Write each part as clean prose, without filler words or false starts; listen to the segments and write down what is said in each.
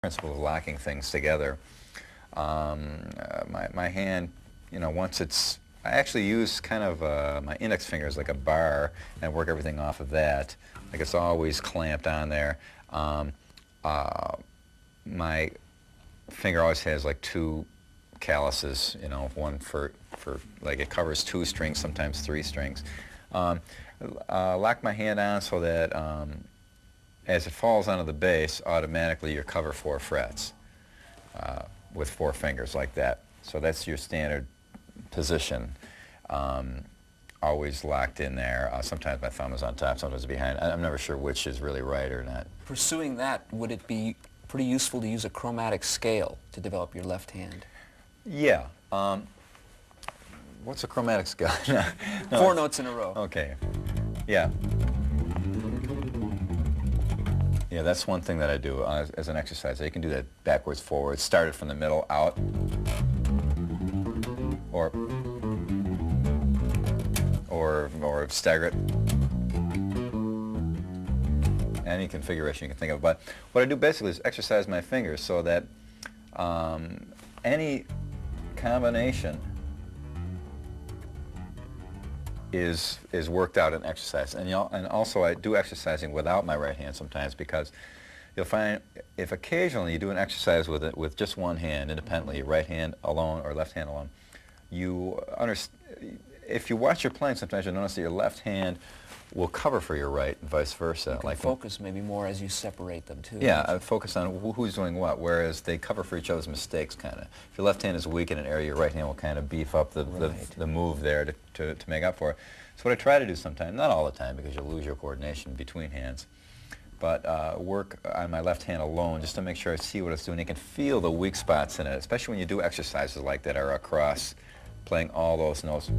principle of locking things together. My hand, once I actually use kind of my index finger as like a bar and work everything off of that. Like it's always clamped on there. My finger always has like two calluses, one for like it covers 2 strings, sometimes 3 strings. Lock my hand on so that as it falls onto the bass, automatically you cover 4 frets with 4 fingers like that. So that's your standard position, always locked in there. Sometimes my thumb is on top, sometimes behind. I'm never sure which is really right or not. Pursuing that, would it be pretty useful to use a chromatic scale to develop your left hand? Yeah. What's a chromatic scale? No, 4 notes in a row. Okay. Yeah. Yeah, that's one thing that I do as an exercise. You can do that backwards, forwards, start it from the middle, out, or stagger it. Any configuration you can think of. But what I do basically is exercise my fingers so that any combination is worked out in exercise. And also I do exercising without my right hand sometimes, because you'll find if occasionally you do an exercise with just one hand independently, your right hand alone or left hand alone, if you watch your playing, sometimes you'll notice that your left hand will cover for your right and vice versa. You can focus maybe more as you separate them too. Yeah, I focus on who's doing what, whereas they cover for each other's mistakes, kind of. If your left hand is weak in an area, your right hand will kind of beef up the move there to make up for it. So what I try to do sometimes, not all the time because you'll lose your coordination between hands, but work on my left hand alone just to make sure I see what it's doing. You can feel the weak spots in it, especially when you do exercises like that are across, playing all those notes.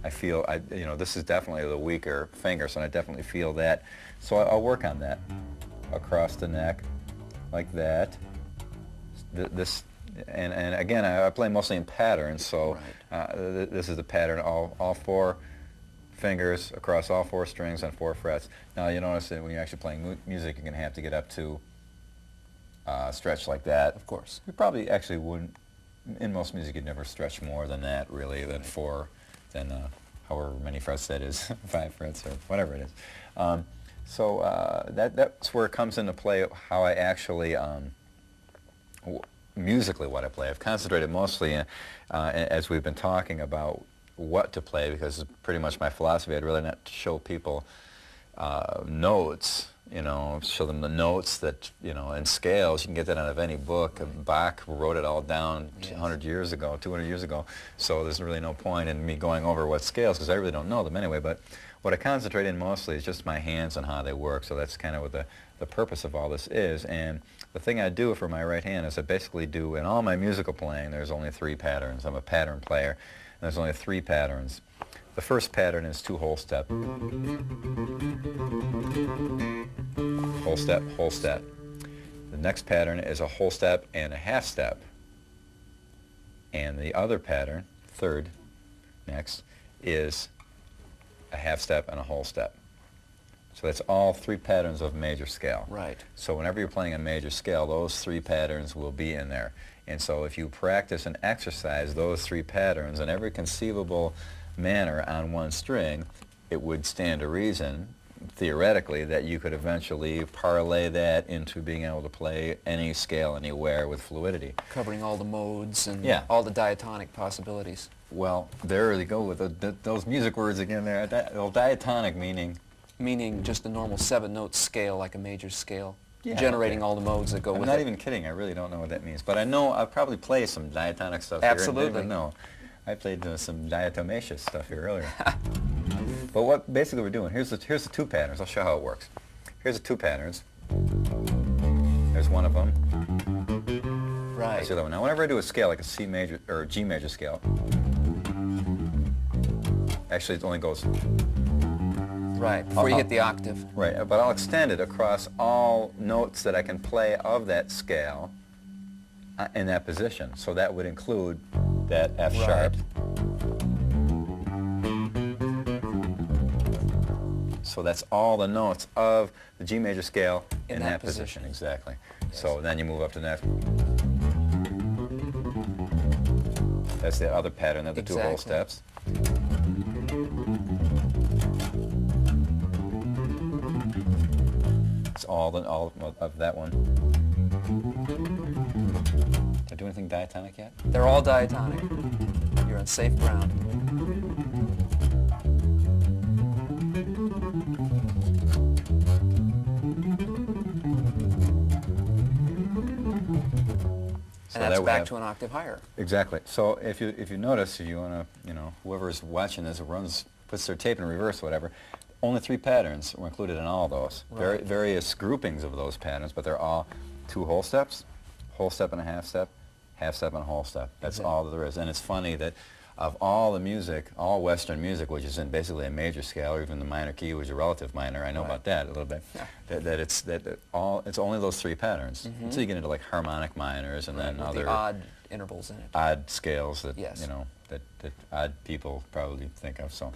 I feel, this is definitely the weaker finger, so I definitely feel that. So I'll work on that across the neck, like that. And again, I play mostly in patterns, so this is the pattern, all 4 fingers across all 4 strings on 4 frets. Now you notice that when you're actually playing music, you're going to have to get up to stretch like that. Of course. You probably actually wouldn't, in most music you'd never stretch more than that, really, than 4. Then however many frets that is, 5 frets or whatever it is. That's where it comes into play how I actually, musically what I play. I've concentrated mostly, as we've been talking about what to play, because it's pretty much my philosophy. I'd rather not show people notes, show them the notes that, and scales. You can get that out of any book. Bach wrote it all down 100 years ago, 200 years ago, so there's really no point in me going over what scales, because I really don't know them anyway. But what I concentrate in mostly is just my hands and how they work, so that's kind of what the purpose of all this is. And the thing I do for my right hand is I basically do, in all my musical playing, there's only 3 patterns. I'm a pattern player, and there's only 3 patterns. The first pattern is 2 whole step. Whole step, whole step. The next pattern is a whole step and a half step. And the other pattern, third, next, is a half step and a whole step. So that's all 3 patterns of major scale. Right. So whenever you're playing a major scale, those 3 patterns will be in there. And so if you practice and exercise those 3 patterns in every conceivable manner on one string, it would stand to reason, theoretically, that you could eventually parlay that into being able to play any scale anywhere with fluidity. Covering all the modes and all the diatonic possibilities. Well, there you go with those music words again there. Diatonic meaning? Meaning just a normal 7-note scale, like a major scale. Yeah, generating all the modes that go with it. I'm not even kidding. I really don't know what that means. But I know I'll probably play some diatonic stuff Absolutely. here. No, I played some diatomaceous stuff here earlier. But what basically we're doing, here's the 2 patterns. I'll show how it works. Here's the 2 patterns. There's one of them. Right. That's the other one. Now whenever I do a scale, like a C major or G major scale, actually it only goes... Right, before you hit the octave. Right, but I'll extend it across all notes that I can play of that scale in that position. So that would include that F sharp. So that's all the notes of the G major scale In in that that position. position. Exactly. Yes. So then you move up to that. That's the other pattern of the two whole Exactly. steps. It's all of that one. Did I do anything diatonic yet? They're all diatonic. You're on safe ground. So And that's that back to an octave higher. Exactly. So if you notice, if you want to, whoever's watching this puts their tape in reverse, or whatever, only 3 patterns were included in all those. Right. Various groupings of those patterns, but they're all 2 whole step and a half step and a whole step. That's Exactly. all that there is. And it's funny that of all the music, all Western music, which is in basically a major scale, or even the minor key, which is a relative minor, I know Right. about that a little bit, Yeah. it's only those 3 patterns. Until you get into like harmonic minors and then With other the odd intervals in it. odd scales that Yes. that odd people probably think of. So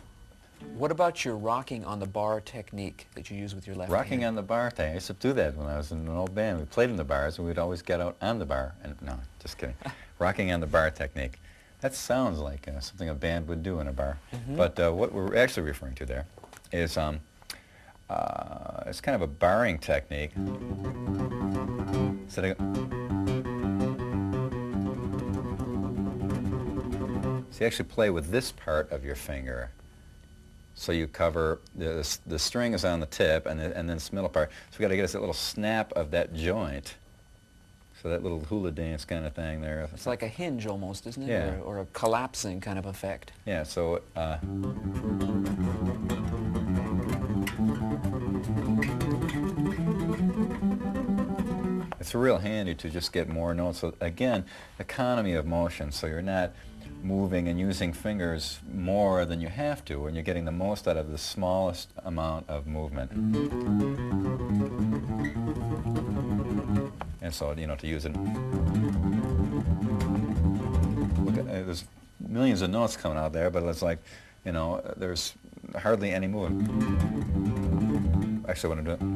What about your rocking on the bar technique that you use with your left rocking hand? on the bar thing, I used to do that when I was in an old band. We played in the bars and we'd always get out on the bar. And no, just kidding. Rocking on the bar technique. That sounds like something a band would do in a bar. But what we're actually referring to there is it's kind of a barring technique. So you actually play with this part of your finger. So you cover, the string is on the tip and then this middle part. So we got to get us that little snap of that joint. So that little hula dance kind of thing there. It's like a hinge almost, isn't it? Yeah. Or a collapsing kind of effect. Yeah, so it's real handy to just get more notes. So again, economy of motion. So you're not moving and using fingers more than you have to, and you're getting the most out of the smallest amount of movement. And so, to use it. Look at, there's millions of notes coming out there, but it's like, there's hardly any movement. Actually, I want to do it.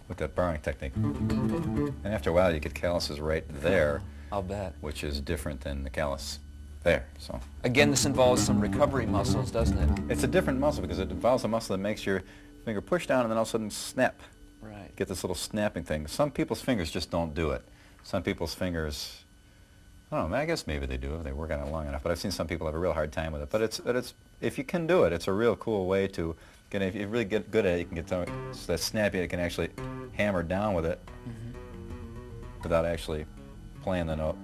With that barring technique. And after a while, you get calluses right there, I'll bet. which is different than the callus there. So Again, this involves some recovery muscles, doesn't it? it's a different muscle because it involves a muscle that makes your finger push down and then all of a sudden snap. Right. Get this little snapping thing. Some people's fingers just don't do it. Some people's fingers, I don't know, I guess maybe they do if they work on it long enough, but I've seen some people have a real hard time with it. But it's if you can do it, it's a real cool way to get, if you really get good at it, you can get so that snappy, you can actually hammer down with it without actually playing the note.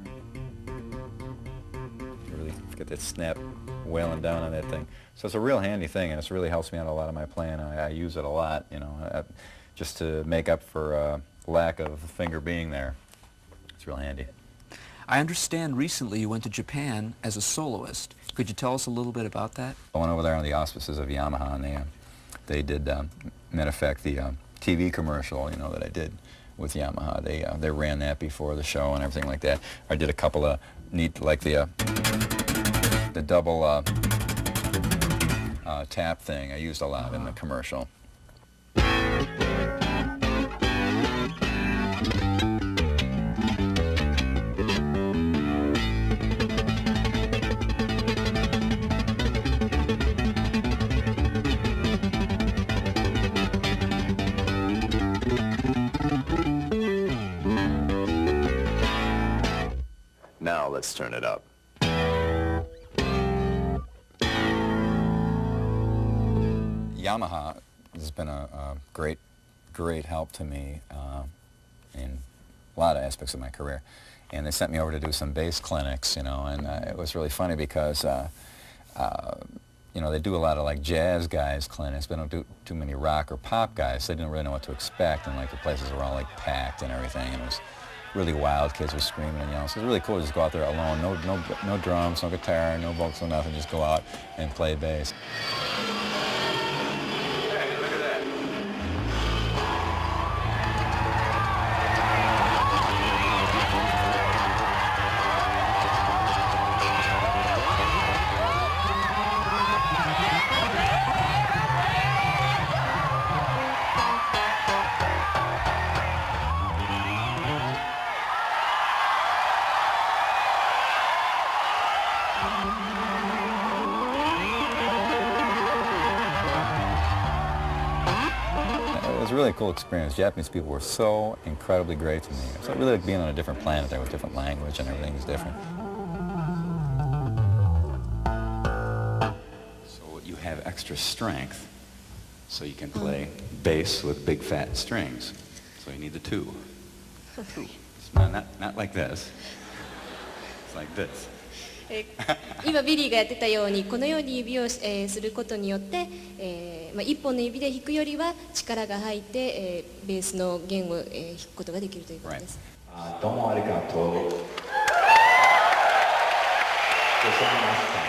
You really get that snap wailing down on that thing. So it's a real handy thing, and it really helps me out a lot of my playing. I use it a lot, just to make up for lack of a finger being there. It's real handy. I understand recently you went to Japan as a soloist. Could you tell us a little bit about that? I went over there on the auspices of Yamaha, and they did, matter of fact, the TV commercial, that I did with Yamaha. They ran that before the show and everything like that. I did a couple of neat, like the double tap thing. I used a lot in the commercial. Now let's turn it up. Yamaha has been a great help to me in a lot of aspects of my career. And they sent me over to do some bass clinics, and it was really funny because, they do a lot of like jazz guys clinics, but they don't do too many rock or pop guys. So they didn't really know what to expect, and like the places were all like packed and everything, and it was really wild. Kids were screaming and yelling. So it was really cool to just go out there alone, no drums, no guitar, no vocals, no nothing. Just go out and play bass. Hey, look at that. cool experience. Japanese people were so incredibly great to me. It's really like being on a different planet there with different language and everything is different. So you have extra strength, so you can play bass with big fat strings. So you need the two. It's not like this. It's like this. 今ビリーがやってたようにこのように指を、することによって、一本の指で弾くよりは力が入って、ベースの弦を、弾くことができるということです。どうもありがとう。ございました。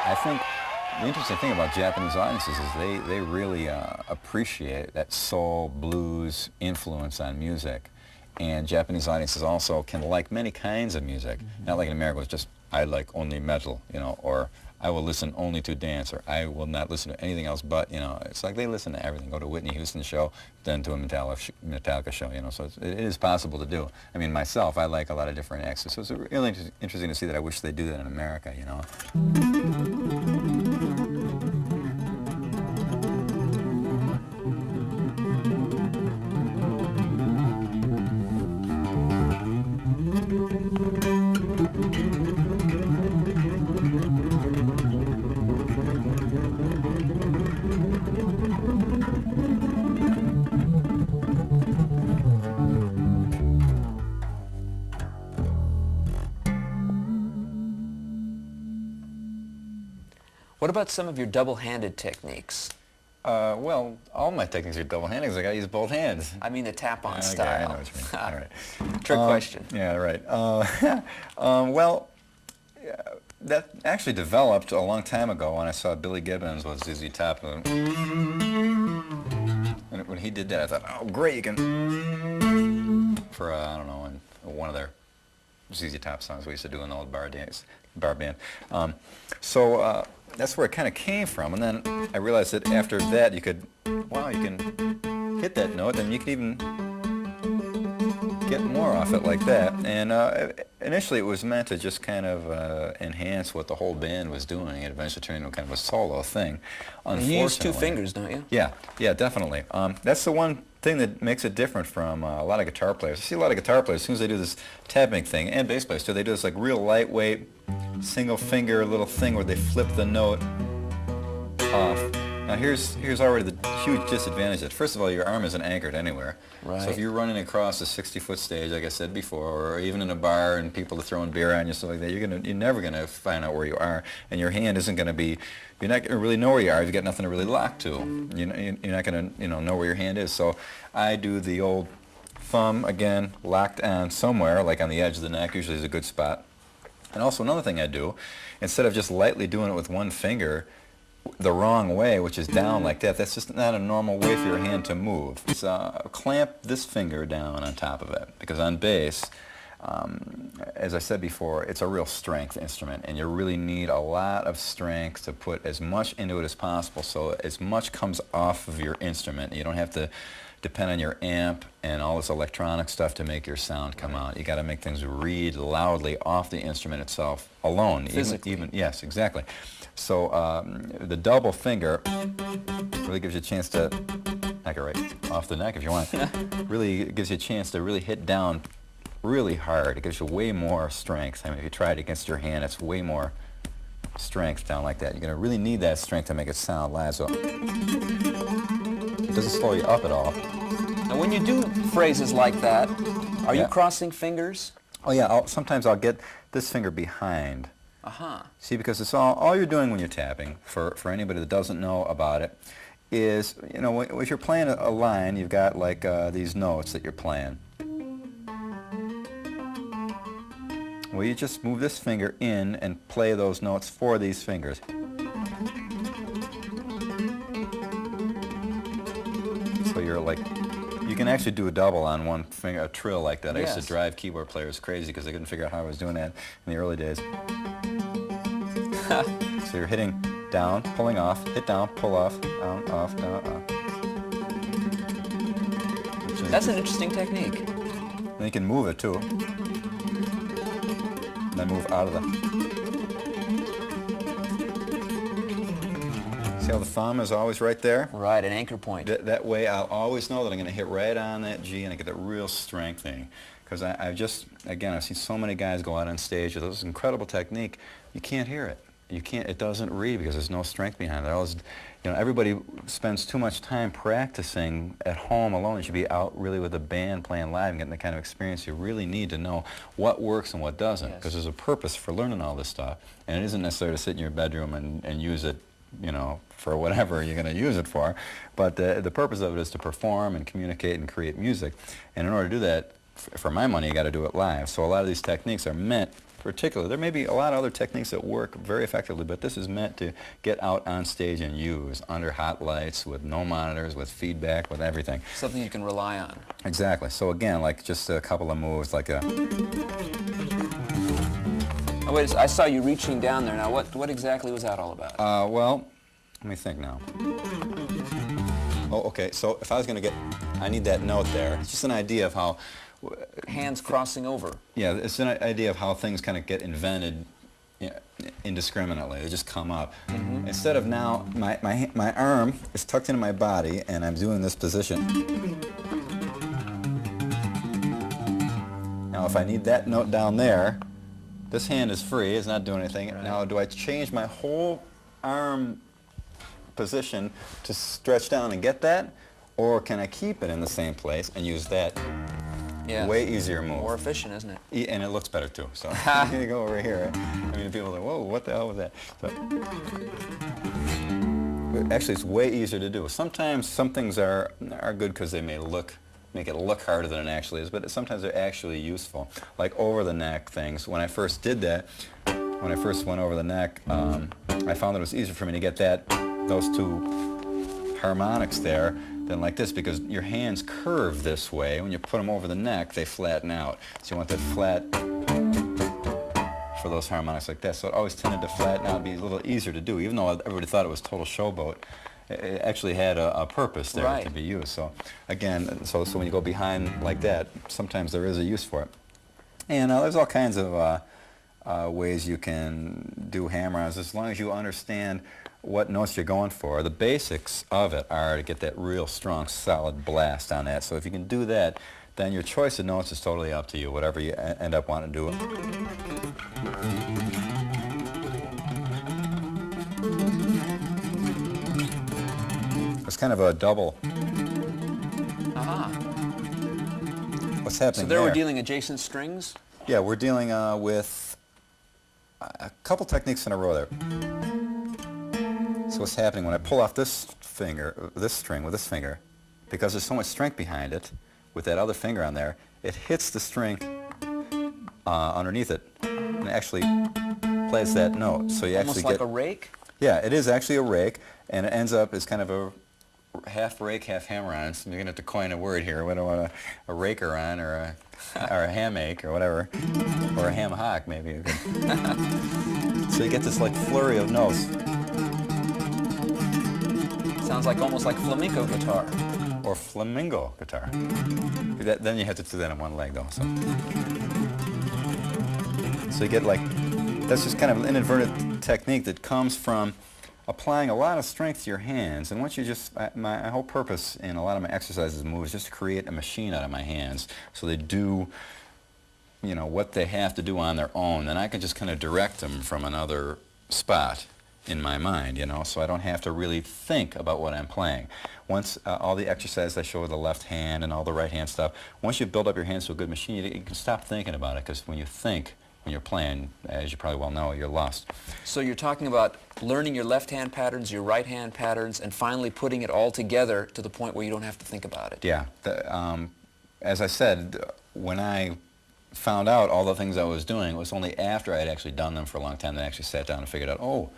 I think the interesting thing about Japanese audiences is they really appreciate that soul blues influence on music. And Japanese audiences also can like many kinds of music. Not like in America, it's just, I like only metal, you know, or I will listen only to dance, or I will not listen to anything else but, you know, it's like they listen to everything. Go to a Whitney Houston show, then to a Metallica show, you know, so it is possible to do. I mean, myself, I like a lot of different acts, so it's really interesting to see that. I wish they do that in America, you know. What about some of your double-handed techniques? Well, all my techniques are double-handed because I got to use both hands. I mean the tap-on Okay, style. I know what you mean. All right. Trick question. Yeah, right. Well, that actually developed a long time ago when I saw Billy Gibbons with ZZ Top. And when he did that, I thought, oh, great, you can... For, I don't know, in one of their ZZ Top songs we used to do in the old bar band. That's where it kind of came from, and then I realized that after that you could, wow, you can hit that note, and you could even get more off it like that. And initially it was meant to just kind of enhance what the whole band was doing. It eventually turned into kind of a solo thing. You use two fingers, don't you? Yeah, definitely. That's the one thing that makes it different from a lot of guitar players. I see a lot of guitar players, as soon as they do this tapping thing, and bass players too, they do this like real lightweight, single finger little thing where they flip the note off. Now here's already the huge disadvantage. That first of all, your arm isn't anchored anywhere. Right. So if you're running across a 60-foot stage, like I said before, or even in a bar and people are throwing beer on you, stuff like that, you're never gonna find out where you are, and your hand isn't gonna be. You're not gonna really know where you are if you got nothing to really lock to. You're not gonna know where your hand is. So I do the old thumb again, locked on somewhere, like on the edge of the neck. Usually is a good spot. And also another thing I do, instead of just lightly doing it with one finger, the wrong way, which is down like that, that's just not a normal way for your hand to move. So clamp this finger down on top of it, because on bass, as I said before, it's a real strength instrument, and you really need a lot of strength to put as much into it as possible, so as much comes off of your instrument. You don't have to depend on your amp and all this electronic stuff to make your sound come out. You got to make things read loudly off the instrument itself alone. Physically. Yes, exactly. So the double finger really gives you a chance to knock it right off the neck if you want. Really gives you a chance to really hit down really hard. It gives you way more strength. I mean, if you try it against your hand, it's way more strength down like that. You're going to really need that strength to make it sound loud. So it doesn't slow you up at all. Now, when you do phrases like that, are you crossing fingers? Oh yeah, sometimes I'll get this finger behind. See, because it's all you're doing when you're tapping, for anybody that doesn't know about it, is, you know, if you're playing a line, you've got like these notes that you're playing. Well, you just move this finger in and play those notes for these fingers. So you're like, you can actually do a double on one finger, a trill like that. I used to drive keyboard players crazy because they couldn't figure out how I was doing that in the early days. So you're hitting down, pulling off, hit down, pull off, down, off, down, off. That's an interesting technique. And you can move it too. And then move out of the... See how the thumb is always right there? Right, an anchor point. That way I'll always know that I'm going to hit right on that G and I get that real strength thing. Because I've just, again, I've seen so many guys go out on stage with this incredible technique, you can't hear it. You can't, it doesn't read because there's no strength behind it. Always, you know, everybody spends too much time practicing at home alone. You should be out really with a band playing live and getting the kind of experience you really need to know what works and what doesn't. Because there's a purpose for learning all this stuff. And it isn't necessarily to sit in your bedroom and use it, you know, for whatever you're going to use it for. But the purpose of it is to perform and communicate and create music. And in order to do that, for my money, you got to do it live. So a lot of these techniques are meant, particularly, there may be a lot of other techniques that work very effectively, but this is meant to get out on stage and use under hot lights, with no monitors, with feedback, with everything. Something you can rely on. Exactly. So again, like just a couple of moves, like a... Oh, wait, I saw you reaching down there. Now, what exactly was that all about? Well, let me think now. Oh, okay, so if I was going to get... I need that note there. It's just an idea of how... Hands crossing over. Yeah, it's an idea of how things kind of get invented, you know, indiscriminately. They just come up. Instead of now, my arm is tucked into my body and I'm doing this position. Now if I need that note down there, this hand is free, it's not doing anything. Right. Now do I change my whole arm position to stretch down and get that? Or can I keep it in the same place and use that? Yeah. Way easier move. More efficient, isn't it? And it looks better too. So you go over here. I mean, people are like, whoa, what the hell was that? But actually, it's way easier to do. Sometimes some things are good because they make it look harder than it actually is, but sometimes they're actually useful. Like over the neck things. When I first did that, when I first went over the neck, I found that it was easier for me to get those two harmonics there than like this, because your hands curve this way. When you put them over the neck, they flatten out. So you want that flat for those harmonics like that. So it always tended to flatten out, be a little easier to do, even though everybody thought it was total showboat. It actually had a purpose there to be used. So again, so when you go behind like that, sometimes there is a use for it. And there's all kinds of ways you can do hammer-ons, as long as you understand what notes you're going for. The basics of it are to get that real strong, solid blast on that. So if you can do that, then your choice of notes is totally up to you, whatever you end up wanting to do. It's kind of a double. What's happening So there we're dealing adjacent strings? Yeah, we're dealing with a couple techniques in a row there. So what's happening when I pull off this finger, this string with this finger, because there's so much strength behind it, with that other finger on there, it hits the string underneath it and actually plays that note. So you actually Almost like a rake? Yeah, it is actually a rake, and it ends up as kind of a half rake, half hammer-on. So you're going to have to coin a word here. We don't want a raker-on or a hamake or whatever, or a ham-hock maybe. So you get this like flurry of notes. Sounds like almost like flamenco guitar. Or flamingo guitar. Then you have to do that on one leg though. So you get like, that's just kind of an inadvertent technique that comes from applying a lot of strength to your hands. And once you just, my whole purpose in a lot of my exercises and moves is just to create a machine out of my hands. So they do, you know, what they have to do on their own. And I can just kind of direct them from another spot in my mind, you know, so I don't have to really think about what I'm playing. Once all the exercises I show with the left hand and all the right hand stuff, once you build up your hands to a good machine, you can stop thinking about it, because when you think, when you're playing, as you probably well know, you're lost. So you're talking about learning your left hand patterns, your right hand patterns, and finally putting it all together to the point where you don't have to think about it. Yeah. As I said, when I found out all the things I was doing, it was only after I had actually done them for a long time that I actually sat down and figured out, oh,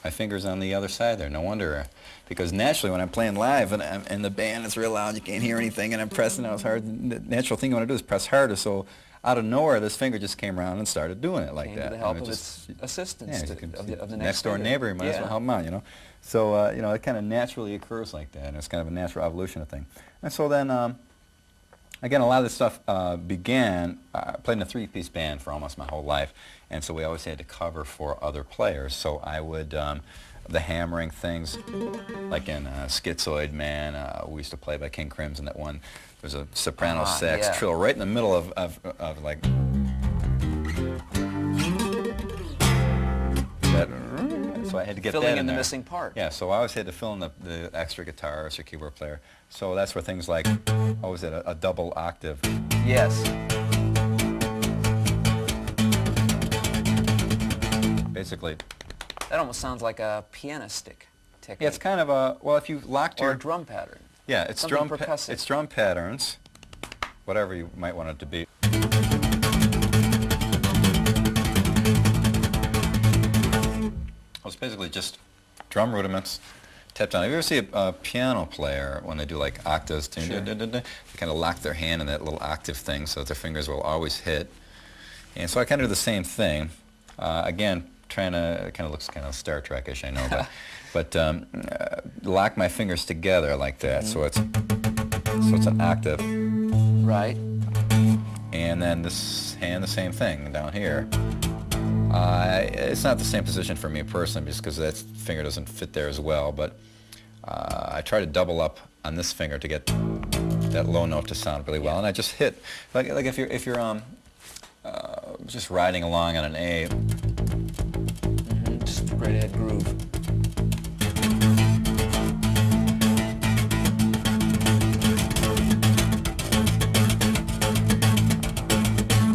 my finger's on the other side there. No wonder. Because naturally, when I'm playing live and the band is real loud, you can't hear anything, and I'm pressing out as hard, the natural thing you want to do is press harder. So out of nowhere, this finger just came around and started doing it like that. To the help And of it its assistance yeah, of the next door finger. neighbor, you might as well help him out, you know. So, you know, it kind of naturally occurs like that, and it's kind of a natural evolution of thing. And so then, again, a lot of this stuff began, I played in a three-piece band for almost my whole life, and so we always had to cover for other players. So I would, the hammering things, like in Schizoid Man, we used to play by King Crimson, that one, there's a soprano sax trill right in the middle of like, that, so I had to get filling that in the there. missing part. Yeah, so I always had to fill in the extra guitarist or keyboard player. So that's where things like, always at a double octave. Yes. Basically. That almost sounds like a pianistic technique. Yeah, it's kind of a, well, if you locked or your... a drum pattern. Yeah, it's Something percussive. it's drum patterns, whatever you might want it to be. Well, it's basically just drum rudiments tapped down. Have you ever see a piano player when they do like octaves? Sure. They kind of lock their hand in that little octave thing so that their fingers will always hit. And so I kind of do the same thing. Again, trying to, it kind of looks kind of Star Trek-ish, I know, but lock my fingers together like that. So it's an octave. Right. And then this hand, the same thing down here. It's not the same position for me personally, just because that finger doesn't fit there as well. But I try to double up on this finger to get that low note to sound really well, and I just hit like if you're just riding along on an A. Just straight ahead groove.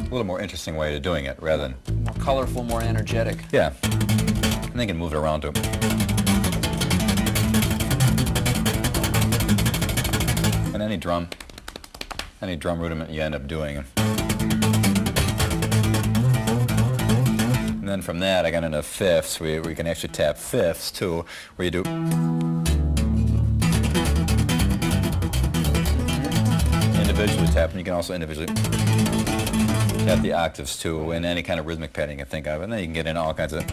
A little more interesting way of doing it rather than... More colorful, more energetic. Yeah. And they can move it around too. And any drum rudiment you end up doing. And then from that I got into fifths, where you can actually tap fifths too, where you do... individually tap, and you can also individually tap the octaves too, in any kind of rhythmic pattern you can think of, and then you can get into all kinds of...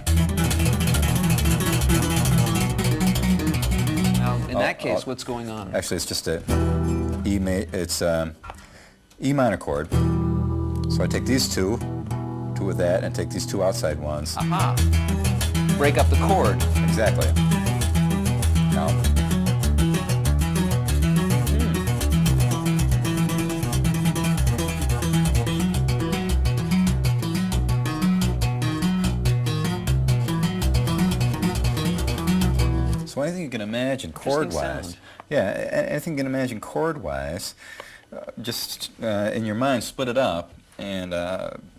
Now, in that case, what's going on? Actually, it's just a E minor chord. So I take these two with that, and take these two outside ones. Aha! Break up the chord. Exactly. Now. So anything you can imagine chord-wise. sound. Yeah, anything you can imagine chord-wise, just in your mind split it up, and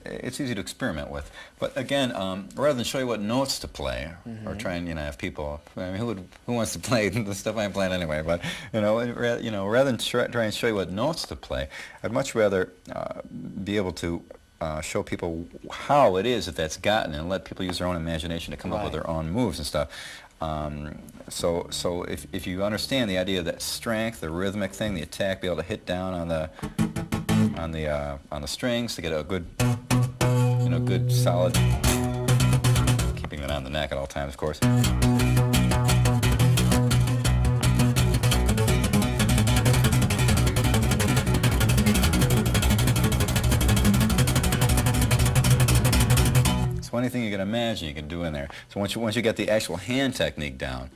it's easy to experiment with. But again, rather than show you what notes to play, or try and have people, I mean, who wants to play the stuff I'm playing anyway? But rather than try and show you what notes to play, I'd much rather be able to show people how it is that's gotten, and let people use their own imagination to come up with their own moves and stuff. So if you understand the idea of that strength, the rhythmic thing, the attack, be able to hit down on the strings to get a good, good solid, keeping it on the neck at all times, of course. So anything you can imagine you can do in there. So once you get the actual hand technique down,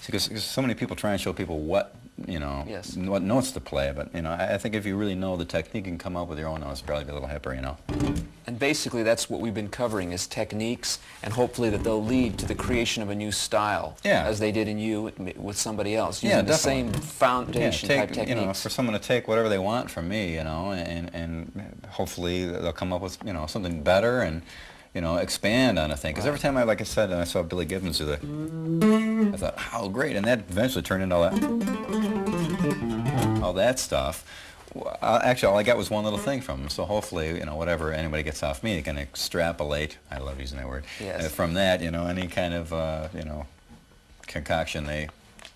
because so many people try and show people what what notes to play, but I think if you really know the technique, you can come up with your own notes. Probably be a little hipper, And basically, that's what we've been covering is techniques, and hopefully that they'll lead to the creation of a new style, as they did in you with somebody else, using the same foundation type techniques. For someone to take whatever they want from me, and hopefully they'll come up with something better and expand on a thing. Because every time like I said, I saw Billy Gibbons do I thought, how great, and that eventually turned into all that stuff. Well, actually, all I got was one little thing from him. So hopefully, you know, whatever anybody gets off me, they can extrapolate. I love using that word. Yes. From that, you know, any kind of you know, concoction they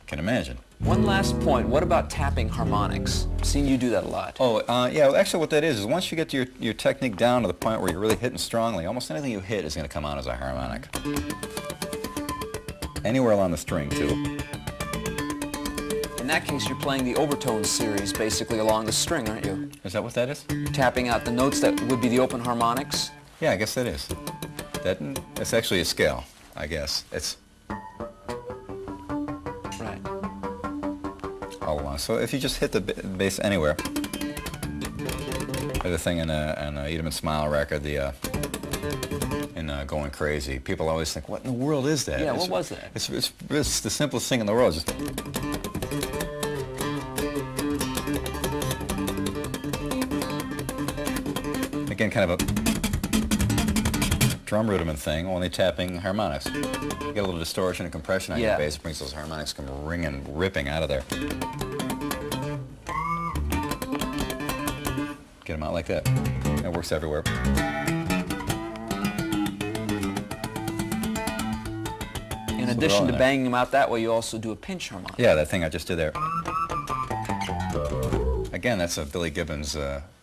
can imagine. One last point. What about tapping harmonics? I've seen you do that a lot. Oh, yeah. Well, actually, what that is once you get your technique down to the point where you're really hitting strongly, almost anything you hit is going to come out as a harmonic. Anywhere along the string, too. In that case, you're playing the overtone series basically along the string, aren't you? Is that what that is? Tapping out the notes that would be the open harmonics? Yeah, I guess that is. That's actually a scale, I guess. It's right all along. So if you just hit the bass anywhere, there's a thing in a Eat 'em and Smile record, in Going Crazy. People always think, what in the world is that? Yeah, what was that? It's the simplest thing in the world. Just again, kind of a drum rudiment thing, only tapping harmonics. You get a little distortion and compression on your bass, it brings those harmonics come ringing, ripping out of there. Get them out like that. It works everywhere. In addition to banging them out that way, you also do a pinch harmonic. Yeah, that thing I just did there. Again, that's a Billy Gibbons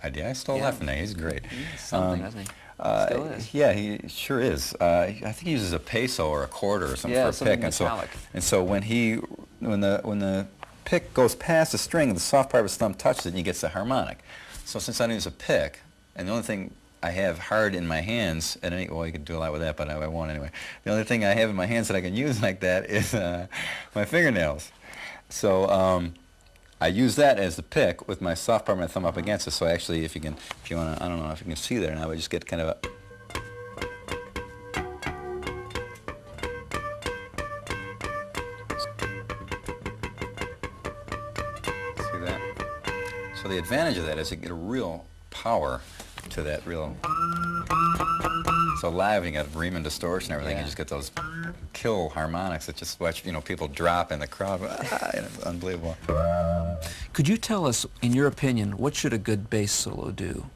idea. I stole that from him. He's great. He's something, isn't he? Still is. Yeah, he sure is. I think he uses a peso or a quarter or something for a pick. Metallic. And so when the pick goes past the string, the soft part of his thumb touches it, and he gets the harmonic. So since I don't use a pick, and the only thing I have hard in my hands, well, you could do a lot with that, but I won't anyway. The only thing I have in my hands that I can use like that is my fingernails. So I use that as the pick with my soft part of my thumb up against it. So actually, if you want to, I don't know if you can see there now, I just get kind of a. See that? So the advantage of that is you get a real power to that real. So live, you got Riemann distortion and everything. You just get those kill harmonics that just watch, people drop in the crowd. It's unbelievable. Could you tell us, in your opinion, what should a good bass solo do?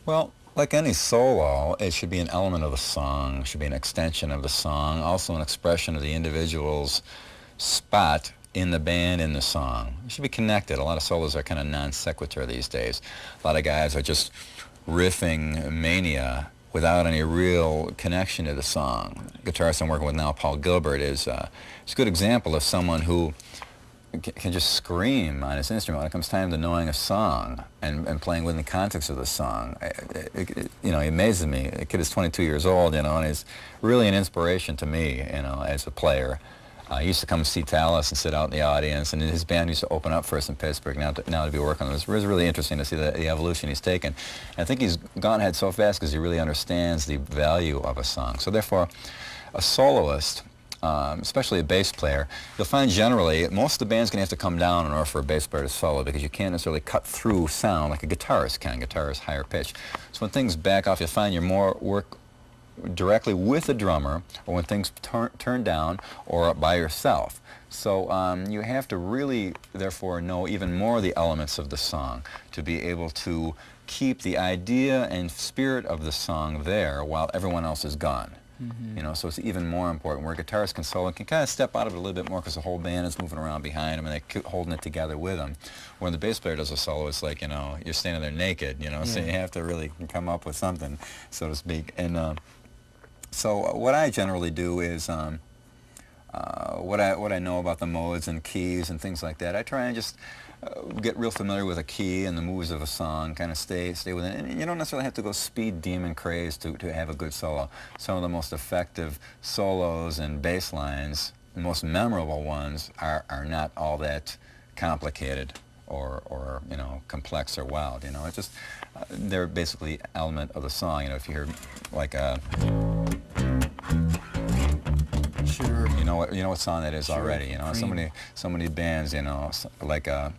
Well, like any solo, it should be an element of the song, it should be an extension of the song, also an expression of the individual's spot in the band, in the song. It should be connected. A lot of solos are kind of non sequitur these days. A lot of guys are just riffing mania without any real connection to the song. The guitarist I'm working with now, Paul Gilbert, is a good example of someone who can just scream on his instrument when it comes time to knowing a song and playing within the context of the song. He amazes me. The kid is 22 years old, and he's really an inspiration to me, as a player. He used to come see Tallis and sit out in the audience, and his band used to open up for us in Pittsburgh. Now to be working on it, it was really interesting to see the evolution he's taken. And I think he's gone ahead so fast because he really understands the value of a song. So therefore, a soloist, especially a bass player, you'll find generally most of the band's going to have to come down in order for a bass player to solo, because you can't necessarily cut through sound like a guitarist can. Guitar is higher pitch. So when things back off, you'll find you're more work directly with a drummer, or when things turn down, or by yourself. So you have to really, therefore, know even more the elements of the song to be able to keep the idea and spirit of the song there while everyone else is gone. Mm-hmm. So it's even more important, where guitarists can solo and can kind of step out of it a little bit more because the whole band is moving around behind them and they're holding it together with them. When the bass player does a solo, it's like, you're standing there naked, so you have to really come up with something, so to speak. And so what I generally do is, what I know about the modes and keys and things like that, I try and just get real familiar with a key and the moves of a song, kind of stay with it. And you don't necessarily have to go speed demon craze to have a good solo. Some of the most effective solos and bass lines, the most memorable ones, are not all that complicated or complex or wild. It's just they're basically element of the song. If you hear like a Sure. You know what song that is already. You know, Cream. so many bands. You know, like oh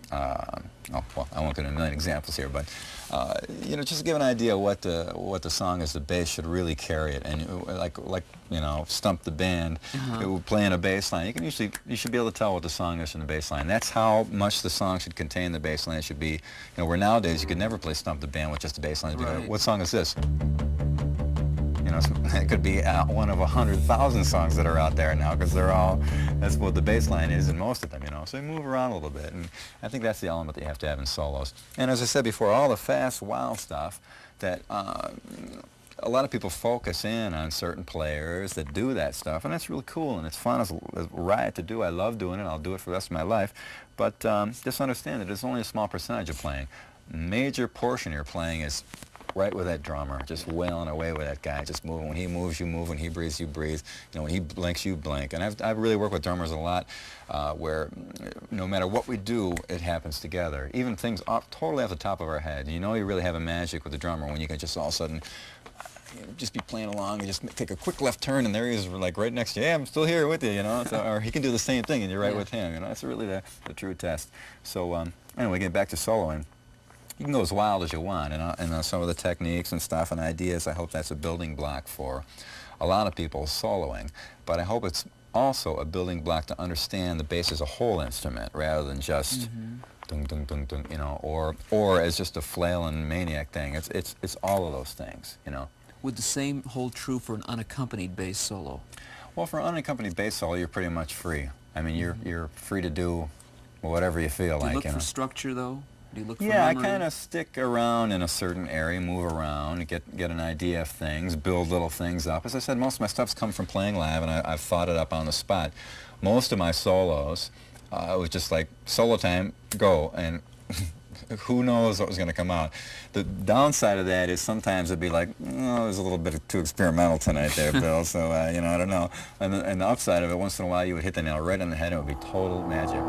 well, I won't go into a million examples here, but you know, just to give an idea what the song is, the bass should really carry it, and like you know, Stump the Band, it will play in a bass line. You should be able to tell what the song is from the bass line. That's how much the song should contain the bass line. It should be, you know, where nowadays you could never play Stump the Band with just the bass line. Right. What song is this? You know, it could be one of 100,000 songs that are out there now, because they're all, that's what the bass line is in most of them, you know. So you move around a little bit, and I think that's the element that you have to have in solos. And as I said before, all the fast, wild stuff that a lot of people focus in on certain players that do that stuff, and that's really cool, and it's fun as a riot to do. I love doing it. I'll do it for the rest of my life. But just understand that it's only a small percentage of playing. Major portion of your playing is right with that drummer, just wailing away with that guy, just moving. When he moves, you move. When he breathes, you breathe. You know, when he blinks, you blink. And I've really worked with drummers a lot, where no matter what we do, it happens together. Even things totally off the top of our head. You know, you really have a magic with the drummer when you can just all of a sudden, you know, just be playing along and just take a quick left turn, and there he is, like right next to you. Yeah, I'm still here with you, you know. So, or he can do the same thing, and you're right with him. You know, that's really the true test. So anyway, get back to soloing. You can go as wild as you want, and some of the techniques and stuff and ideas, I hope that's a building block for a lot of people soloing. But I hope it's also a building block to understand the bass as a whole instrument, rather than just dung, dung, dung, dung, you know, or as just a flailing maniac thing. It's all of those things, you know. Would the same hold true for an unaccompanied bass solo? Well, for an unaccompanied bass solo, you're pretty much free. I mean, you're free to do whatever you feel like. Do you look you for know? structure, though? Do you look for Yeah, memory? I kind of stick around in a certain area, move around, get an idea of things, build little things up. As I said, most of my stuff's come from playing live, and I've thought it up on the spot. Most of my solos, it was just like, solo time, go, and who knows what was going to come out. The downside of that is sometimes it'd be like, oh, it was a little bit too experimental tonight there, Bill, so, you know, I don't know. And the upside of it, once in a while, you would hit the nail right on the head, and it would be total magic.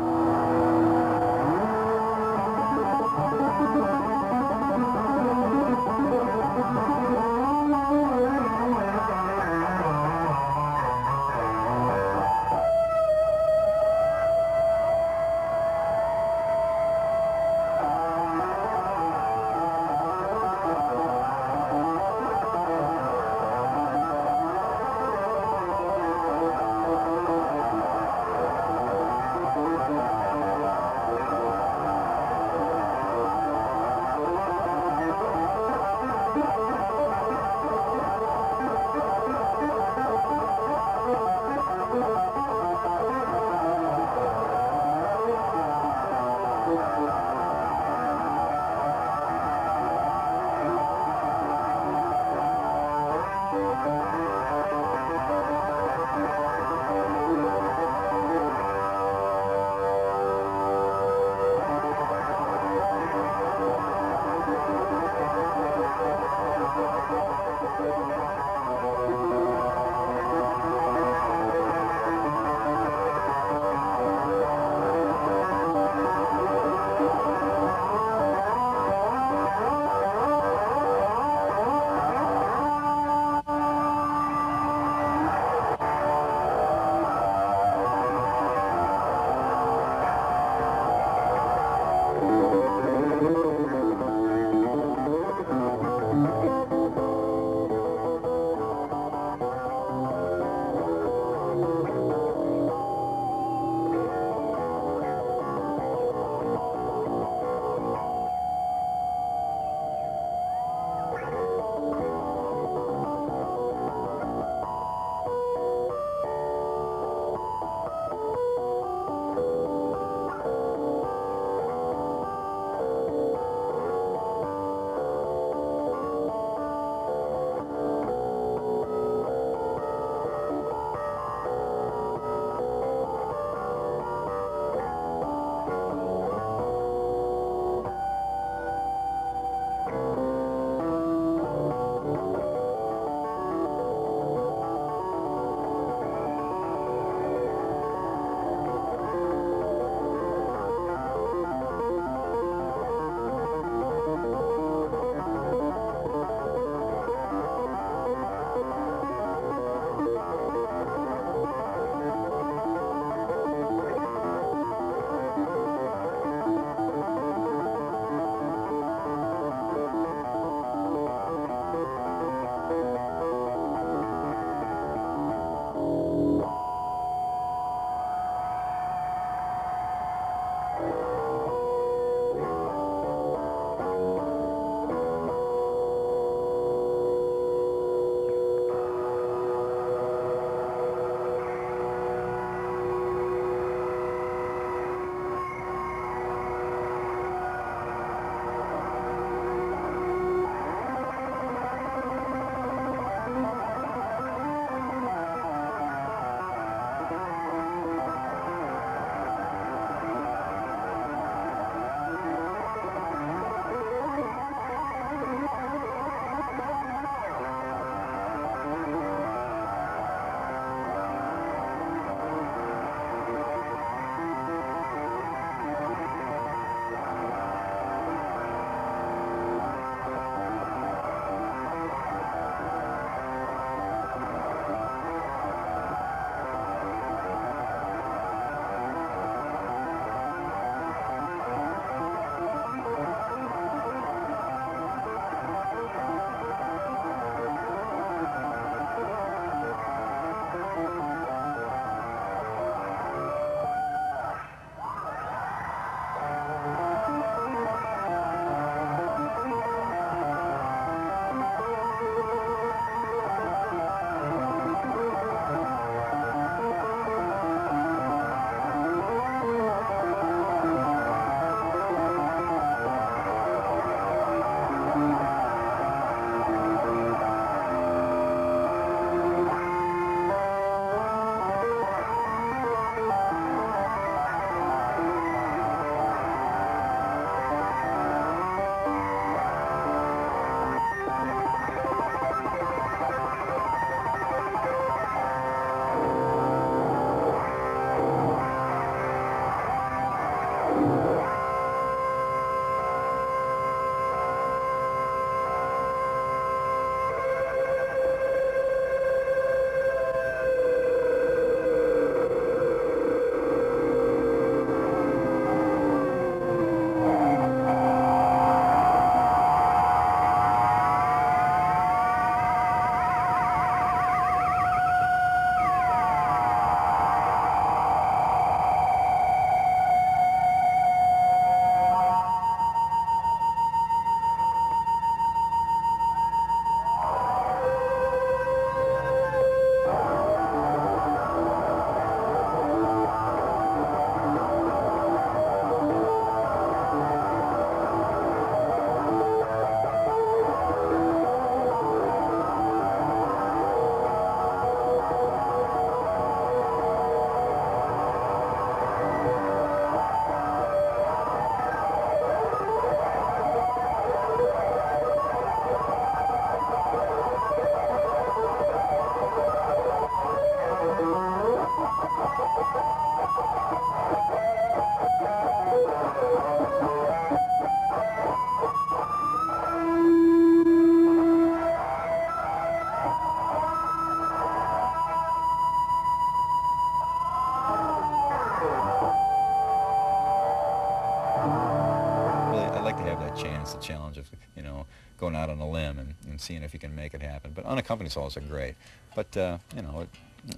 It's the challenge of, you know, going out on a limb and seeing if you can make it happen. But unaccompanied solos are great. But, you know,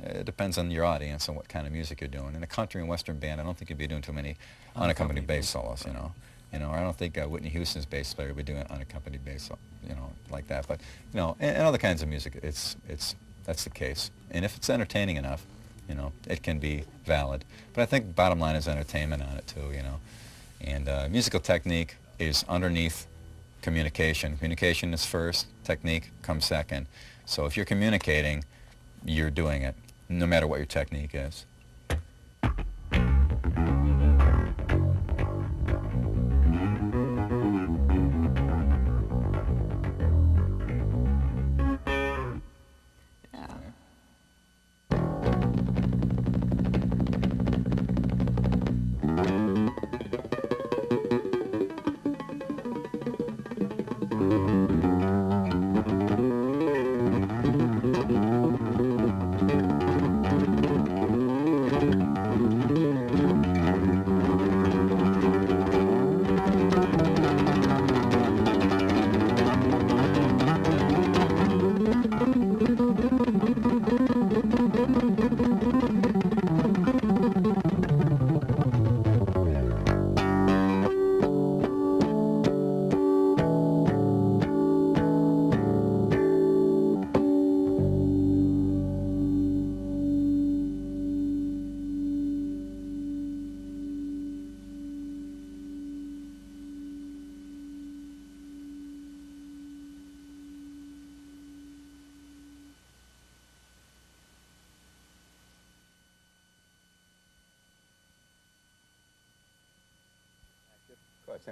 it depends on your audience and what kind of music you're doing. In a country and western band, I don't think you'd be doing too many unaccompanied bass solos, you know. You know, I don't think Whitney Houston's bass player would be doing unaccompanied bass, you know, like that. But, you know, in other kinds of music, that's the case. And if it's entertaining enough, you know, it can be valid. But I think bottom line is entertainment on it too, you know. And musical technique is underneath communication. Communication is first, technique comes second. So if you're communicating, you're doing it, no matter what your technique is.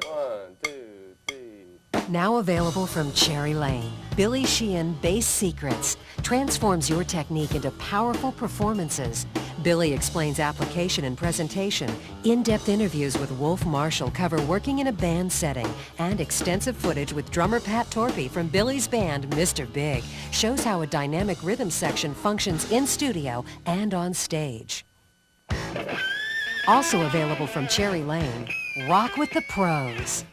One, two, three. Now available from Cherry Lane, Billy Sheehan Bass Secrets transforms your technique into powerful performances. Billy explains application and presentation. In-depth interviews with Wolf Marshall cover working in a band setting, and extensive footage with drummer Pat Torpey from Billy's band, Mr. Big, shows how a dynamic rhythm section functions in studio and on stage. Also available from Cherry Lane, Rock with the Pros.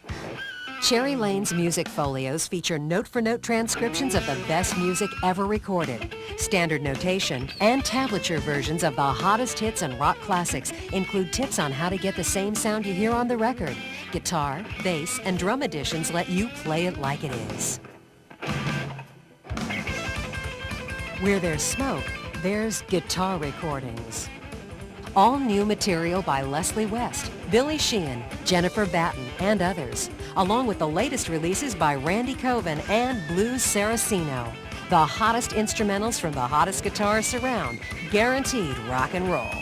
Cherry Lane's music folios feature note-for-note transcriptions of the best music ever recorded. Standard notation and tablature versions of the hottest hits and rock classics include tips on how to get the same sound you hear on the record. Guitar, bass, and drum editions let you play it like it is. Where there's smoke, there's guitar recordings. All new material by Leslie West, Billy Sheehan, Jennifer Batten, and others, along with the latest releases by Randy Coven and Blues Saraceno. The hottest instrumentals from the hottest guitarists around, guaranteed rock and roll.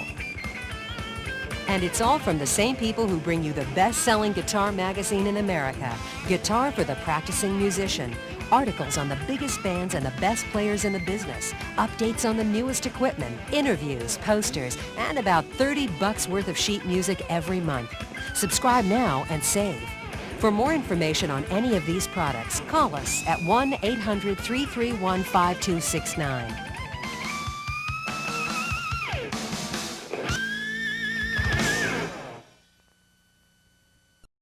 And it's all from the same people who bring you the best-selling guitar magazine in America, Guitar for the Practicing Musician. Articles on the biggest bands and the best players in the business, updates on the newest equipment, interviews, posters, and about $30 worth of sheet music every month. Subscribe now and save. For more information on any of these products, call us at 1-800-331-5269.